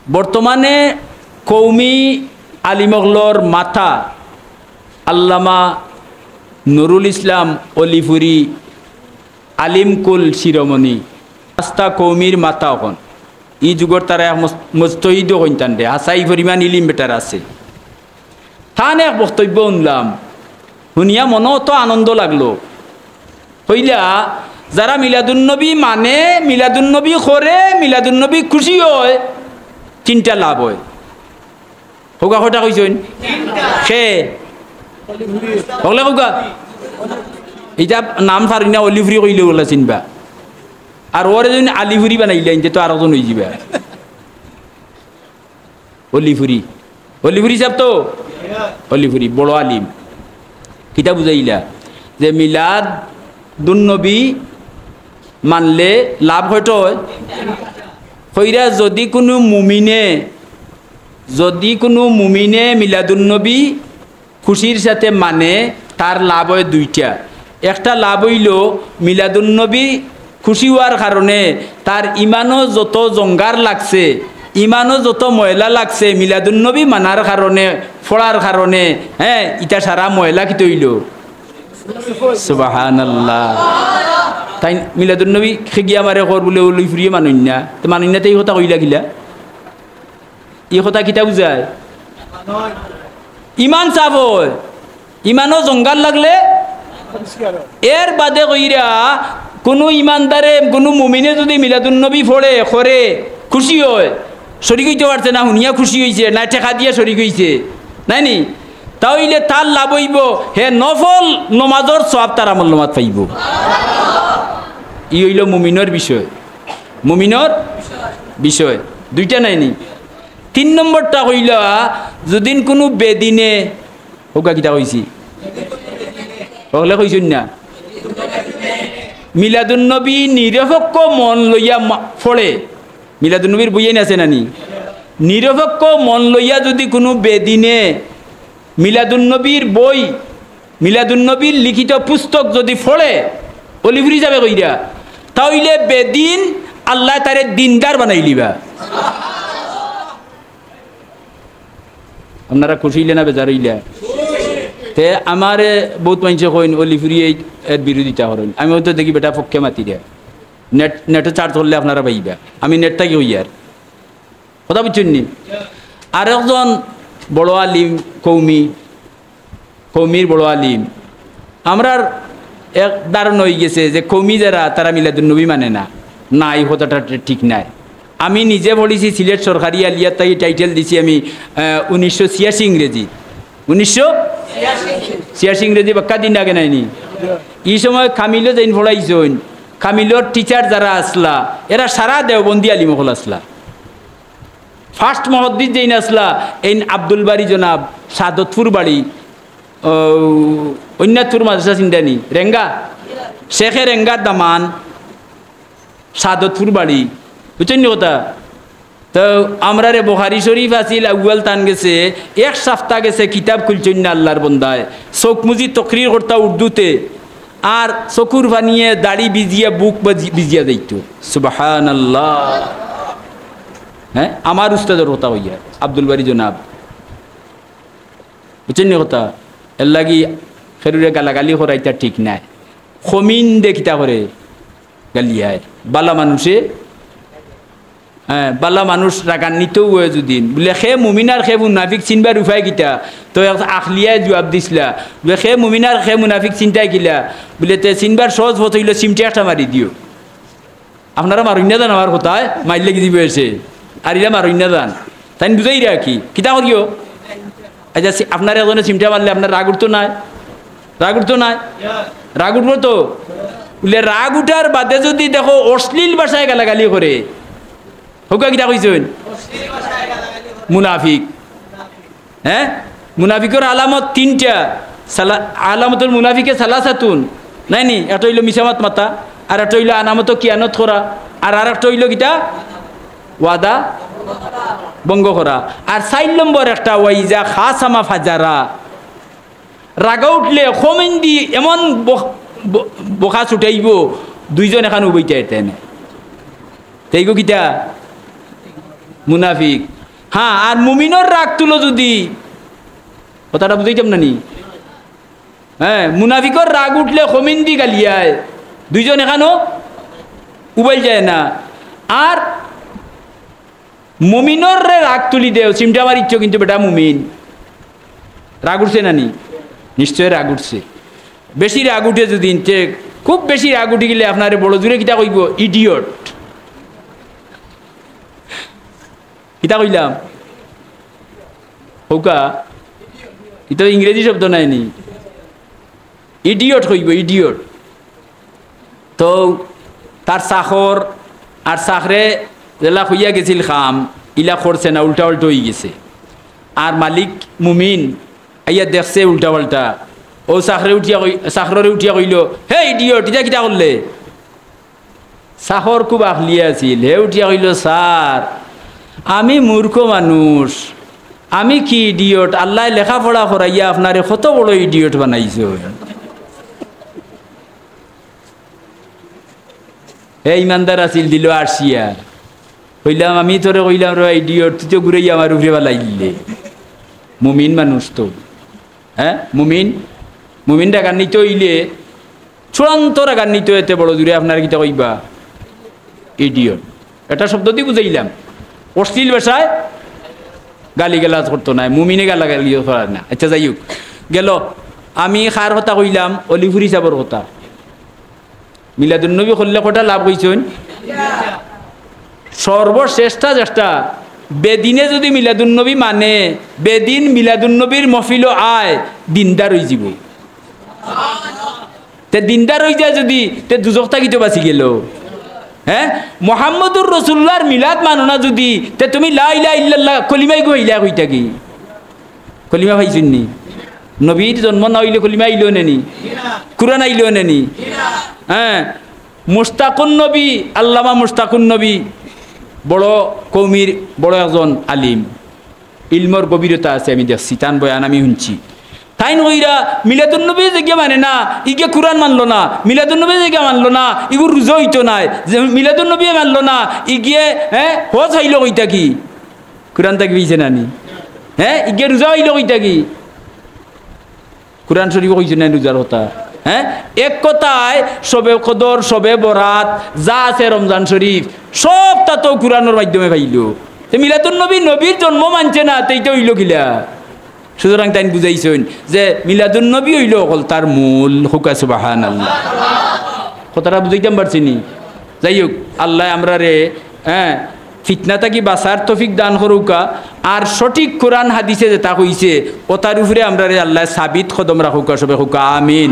বর্তমানে কৌমি আলিমগলর মাথা আল্লামা নুরুল ইসলাম অলিপুরি আলিমকুল শিরোমণি আস্তা কৌমির মাথা এখন ই যুগর তারা মস্তহিদ কইতান দে হাসাই পরিমাণ ইলিম বেটার আছে থান এক বক্তব্য শুনলাম শুনিয়া মনে অত আনন্দ লাগলো হইলা যারা মিলাদুন্নবী মানে মিলাদুন্নবী করে মিলাদুন্নবী খুশি হয় তিনটা লাভ হয় হোগা কথা কইছেন সে হলে হোগা এটা নাম পারি না অলিফুরি কইলে বলা চিনবা আর ওরে যদি আলিফুরি বানাইলে তো আর একজন হয়ে যাবে অলিফুরি অলিফুরি সাহেব তো অলিফুরি বড় আলিম কিতা বুঝাইলা যে মিলাদ দুন্নবী মানলে লাভ হয়তো হয় হইরা যদি কোনো মুমিনে মিলাদুন্নবী খুশির সাথে মানে তার লাভ হয় দুইটা একটা লাভ হইল মিলাদুন্নবী খুশি হওয়ার কারণে তার ইমানও যত জঙ্গার লাগছে ইমানও যত ময়লা লাগছে মিলাদুন্নবী মানার কারণে ফড়ার কারণে হ্যাঁ ইটা সারা ময়লা কি তৈল সুবহানাল্লাহ তাই মিলাদুন্নবী খেগিয়া মারে কর বলে ওই ফুরিয়ে মানুন না তো মানুন না তো এই কথা কইলা গিলা এই কথা কিতা বুঝায় ইমান চাপ হয় ইমানও জঙ্গাল লাগলে এর বাদে কইরা কোনো ইমানদারে কোনো মুমিনে যদি মিলাদুন্নবী ফড়ে করে খুশি হয় শরিক হইতে পারছে না শুনিয়া খুশি হয়েছে না টেকা দিয়া শরিক হয়েছে নাই নি তাহলে তার লাভ হইব হে নফল নমাজর সব তার আমল নমাজ পাইব ই হইল মুমিনের বিষয় মুমিনের বিষয় দুইটা নাই নি তিন নম্বরটা হইল যদি কোনো বেদিনে হোকা কিতা কইছি হলে কইছুন না মিলাদুন্নবী নিরপেক্ষ মন লইয়া ফড়ে মিলাদুন্নবীর বইয়ে আছে নানি নিরপেক্ষ মন লইয়া যদি কোনো বেদিনে মিলাদুন্নবীর বই মিলাদুন্নবীর লিখিত পুস্তক যদি ফড়ে অলিফুরি যাবে কইরা তাইলে বেদিন আল্লাহ তারে দিনদার বানাই লিবা আপনারা খুশি হইলে না বেজার হইলা তে আমার বহুত মানুষে কইন অলিফুরি এর বিরোধিতা করেন আমি হয়তো দেখি বেটা পক্ষে মাতি দেয় নেটে চার্জ করলে আপনারা পাইবা আমি নেটটা কি হই আর কথা বুঝছেন নি আর একজন বড় আলিম কৌমির বড় আলিম আমরা এক ধারণ হয়ে গেছে যে কৌমি যারা তারা মিলাদুন্নবী মানে না এই কথাটা ঠিক নাই আমি নিজে পড়েছি সিলেট সরকারি আলিয়ার তাই টাইটেল দিছি আমি 1986 ইংরেজি 1986 ইংরেজি বাক্কা দিন আগে নাইনি এই সময় কামিলো যাইন পড়াইছেন কামিলোর টিচার যারা আসলা এরা সারা দেওবন্দি আলিমহল আসলা ফার্স্ট মহদ্দিস যেইন আসলা এই আব্দুল বাড়ি জনাব সাদতপুর বাড়ি অন্যাথপুর মাদ্রাসা চিন্তানি রেঙ্গা শেখে রেঙ্গা দামান সাদতপুর বাড়ি বুঝছেন কথা তো আমরা রে বুখারী শরীফ আছিল আউয়াল তান গেছে এক সপ্তাহ গেছে কিতাব খুলছেন না আল্লাহর বন্দায় চোখ মুজি তকরির করতা উর্দুতে আর চকুর বানিয়ে দাড়ি ভিজিয়া বুক ভিজিয়া যাইত সুবহানাল্লাহ হ্যাঁ আমার উস্তাদের কথা হইয়া আব্দুল বারি জনাব বুঝছেন কথা এর লাগি ফেরুরে গালাগালি করাইতা ঠিক নাই খমিন দে কিতা করে গালিয়ায় বালা মানুষে হ্যাঁ বালা মানুষ রাগান্বিতও হয়ে যদি বলে সে মুমিনার সে মুনাফিক চিনবার উপায় কিতা তো আখলিয়ায় জবাব দিছিলা বলে সে মুমিনার সে মুনাফিক চিন্তাই কিলা বলে তে চিনবার সহজ পথ হইল চিমটে একটা মারি দিও আপনারা মারুন না জান আমার কথায় মারলে কি দিবে এসে আর এরা মারুন না জান তাই বুঝাই রাখি কিতা করিও আচ্ছা আপনার এজনে চিমটা মারলে আপনার রাগ উঠতো নাই রাগ উঠবো তো বলে রাগ উঠার বাদে যদি দেখো অশ্লীল ভাষায় গালাগালি করে হোকা কিতা কইছেন মুনাফিক হ্যাঁ মুনাফিকের আলামত তিনটা আলামতুল মুনাফিকে সালাসাতুন নাই নি একটা হইল মিসামাত মাতা আর একটা হইল আনামত কিয়ানত করা আর একটা হইল কিতা ওয়াদা বঙ্গ করা আর 4 নম্বর একটা ওয়াইজা খাসামা ফাজারা রাগা উঠলে খমেন দি এমন বোকা ছুটাইব দুইজন এখানে উবইতে এতেন তাইগো কিতা মুনাফিক হ্যাঁ, আর মুমিনের রাগ তুলো যদি, কথাটা বুঝাইতাম না নি? হ্যাঁ, মুনাফিকর রাগ উঠলে খমিন দি গালিয়ায়, দুইজন এখানো উবাইল যায় না। আর মুমিনের রাগ তুলি দেও, চিমটা মারিচ্ছ কিন্তু বেটা মুমিন, রাগ উঠছে না নি? নিশ্চয় রাগ উঠছে। বেশি রাগ উঠে যদি, খুব বেশি রাগ উঠে গেলে আপনার বড় জোরে কিতা কইব? ইডিয়ট। কিতা কইলাম? হৌকা এটা ইংরেজি শব্দ নাইনি, ইডিয়ট কইব, ইডিয়ট। তো তার চাকর আর চাকরে জেলা হইয়া গেছিল খাম, ইলা করছে না, উল্টা উল্টা হয়ে গেছে। আর মালিক মুমিন আইয়া দেখছে উল্টা পাল্টা, ও চাকরে উঠিয়া কইল, হে ইডিয়ট, এটা কিতা করলে? চাকর খুব আখলিয়া আছিল, হে উঠিয়া কইল, স্যার আমি মূর্খ মানুষ, আমি কি ইডিয়ট? আল্লাহ লেখাপড়া করাইয়া আপনারে কত বড় ইডিয়ট বানাইছে। হে ইমানদার আছিল, দিল আরশিয়া। কইলাম আমি তোরে কইলাম রে ইডিয়ট, তুই তো ঘুরাইয়া আমার উপরে বালাই দিলে। মুমিন মানুষ তো, হ্যাঁ মুমিন রাগান্বিত হইলে, চূড়ান্ত রাগান্বিত এতে বড় দূরে আপনার কিতা কইবা? ইডিয়ট। এটা শব্দ দিয়ে বুঝাইলাম। অশ্লীল ভাষায় গালি গালাজ করতো না, মুমিনে গালাগালি করার না। আচ্ছা যাই হোক গেল, আমি খার কথা কইলাম, অলিফুরি সাবর কথা। মিলাদুন্নবী করলে কটা লাভ হইছেন? সর্বশ্রেষ্ঠা চেষ্টা বেদিনে যদি মিলাদুন্নবী মানে, বেদিন মিলাদুন্নবীর মফিল আয়, দিনদার হয়ে যাব। তে দিনদার হয়ে যায় যদি, তে দুজক থাকিতে বাঁচি গেল। হ্যাঁ, মোহাম্মদুর রসুল্লাহর মিলাদ মানো না যদি, তে তুমি লা ইলাহা ইল্লাল্লাহ কলিমাই কইলা কইতা কি? কলিমা পাইছেন নি? নবীর জন্ম না হইলে কলিমা আইলো নেনি? কুরআন আইলো নেনি? হ্যাঁ, মুস্তাকুন নবী, আল্লামা মুস্তাকুন নবী বড় কৌমির বড় একজন আলিম, ইলমর গভীরতা আছে, আমি দেখছি, তান বয়ান আমি শুনছি। তাইন কইরা মিলাদুন্নবী যে মানে না, ইগে কুরআন মানলো না, মিলাদুন্নবী যে মানলো না, ইগুর রোজা হইতো নাই, যে মিলাদুন্নবী মানলো না, ইগিয়ে হ্যাঁ হজ হইল কইতা কি? কুরআন তাকে কইছে নানি? হ্যাঁ, ইগে রোজা হইল কইতা কি? কুরআন শরীফ কইছে না রোজার কথা? হ্যাঁ, এক কথায় সবে কদর, সবে বরাত যা আছে, রমজান শরীফ সব তা তো কুরআনের মাধ্যমে পাইল। মিলাদুন্নবী নবীর জন্ম মানছে না, তেইটা হইল কিলা? সুতরাং তাই বুঝাইছেন যে মিলাদুন্নবী হইল অকল তার মূল। হুকা সুবহানাল্লাহ, কথাটা বুঝাইতাম পারছি নি? যাই হোক, আল্লাহ আমরা রে হ্যাঁ ফিতনা থাকি বাঁচার তৌফিক দান করুকা, আর সঠিক কোরআন হাদিসে যেটা কইছে ওটার উপরে আমরা রে আল্লাহ সাবিত কদম রাখুকা, সবে হুকা আমিন।